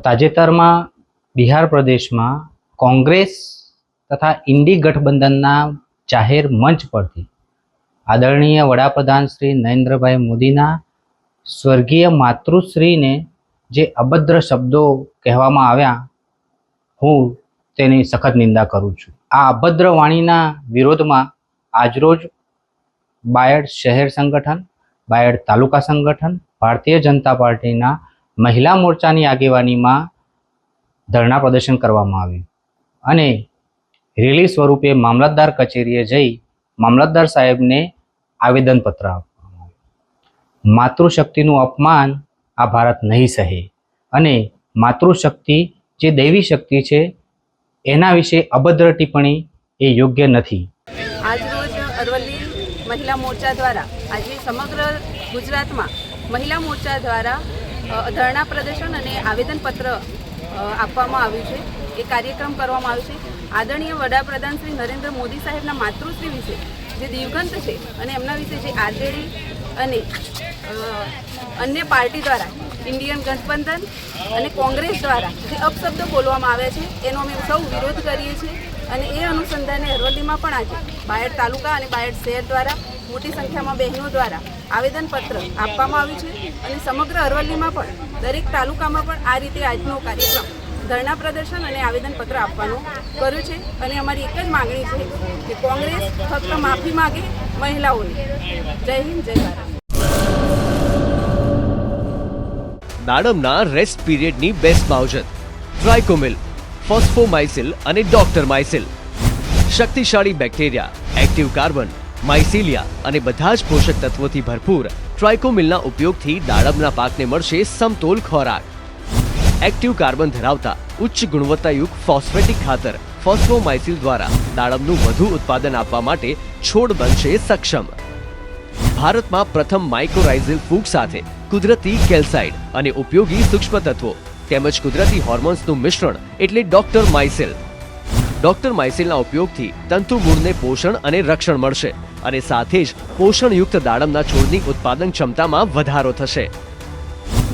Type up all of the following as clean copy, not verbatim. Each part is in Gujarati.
તાજેતરમાં બિહાર પ્રદેશમાં કોંગ્રેસ તથા ઇન્ડી ગઠબંધનના જાહેર મંચ પરથી આદરણીય વડાપ્રધાન શ્રી નરેન્દ્રભાઈ મોદીના સ્વર્ગીય માતૃશ્રીને જે અભદ્ર શબ્દો કહેવામાં આવ્યા, હું તેની સખત નિંદા કરું છું. આ અભદ્ર વાણીના વિરોધમાં આજરોજ બાયડ શહેર સંગઠન, બાયડ તાલુકા સંગઠન, ભારતીય જનતા પાર્ટીના મહિલા મોરચાની આગેવાનીમાં ધરણા પ્રદર્શન કરવામાં આવ્યું અને રેલી સ્વરૂપે મામલતદાર કચેરીએ જઈ મામલતદાર સાહેબને આવેદનપત્ર આપવામાં આવ્યું. માતૃશક્તિનું અપમાન આ ભારત નહીં સહે અને માતૃશક્તિ જે દૈવી શક્તિ છે એના વિશે અભદ્ર ટિપ્પણી એ યોગ્ય નથી. આજરોજ અરવલ્લી મહિલા મોરચા દ્વારા આજે સમગ્ર ગુજરાતમાં મહિલા મોરચા દ્વારા ધરણા પ્રદર્શન અને આવેદનપત્ર આપવામાં આવ્યું છે. એ કાર્યક્રમ કરવામાં આવ્યો છે. આદરણીય વડાપ્રધાન શ્રી નરેન્દ્ર મોદી સાહેબના માતૃશ્રી વિશે જે દિવગંત છે અને એમના વિશે જે આરજેડી અને અન્ય પાર્ટી દ્વારા ઇન્ડિયન ગઠબંધન અને કોંગ્રેસ દ્વારા જે અપશબ્દો બોલવામાં આવ્યા છે એનો અમે સૌ વિરોધ કરીએ છીએ અને એ અનુસંધાને અરવલ્લીમાં પણ આજે બાયડ તાલુકા અને બાયડ શહેર દ્વારા મોટી સંખ્યામાં બહેનો દ્વારા આવેદનપત્ર આપવામાં આવ્યું છે અને સમગ્ર અરવલ્લીમાં પણ દરેક તાલુકામાં પણ આ રીતે આજનો કાર્યક્રમ ધરણા પ્રદર્શન અને આવેદનપત્ર આપવાનું કર્યું છે અને અમારી એક જ માગણી છે કે કોંગ્રેસ ફક્ત માફી માગે મહિલાઓની. જય હિન્દ, જય ભારત. દાડમના રેસ્ટ પીરિયડની બેસ્ટ માવજત ટ્રાઇકોમિલ, ફોસ્ફોમાઇસિલ અને ડોક્ટર માઇસિલ. શક્તિશાળી બેક્ટેરિયા, એક્ટિવ કાર્બન, માઇસિલિયા અને બધા જ પોષક તત્વોથી ભરપૂર ટ્રાઇકોમિલના ઉપયોગથી દાડમના પાકને મળશે સમતોલ ખોરાક. એક્ટિવ કાર્બન ધરાવતા ઉચ્ચ ગુણવત્તાયુક્ત ફોસ્ફેટિક ખાતર ફોસ્ફોમાઇસિલ દ્વારા દાડમનું વધુ ઉત્પાદન આપવા માટે છોડ બનશે સક્ષમ. ભારતમાં પ્રથમ માઇક્રોરાઇઝલ ફૂગ સાથે કુદરતી કેલ્સાઇડ અને ઉપયોગી સૂક્ષ્મ તત્વો તેમજ કુદરતી હોર્મોન્સનું મિશ્રણ એટલે ડોક્ટર માઇસિલ. ડોક્ટર માઇસિલના ઉપયોગથી તંતુમૂળને પોષણ અને રક્ષણ મળશે અને સાથે જ પોષણયુક્ત દાડમના છોડની ઉત્પાદન ક્ષમતામાં વધારો થશે.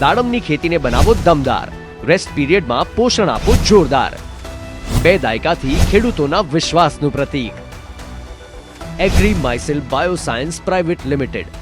દાડમની ખેતીને બનાવો દમદાર, રેસ્ટ પીરિયડમાં પોષણ આપો જોરદાર. 2 દાયકાથી ખેડૂતોના વિશ્વાસનું પ્રતીક. એગ્રી માઇસિલ બાયોસાયન્સ પ્રાઇવેટ લિમિટેડ.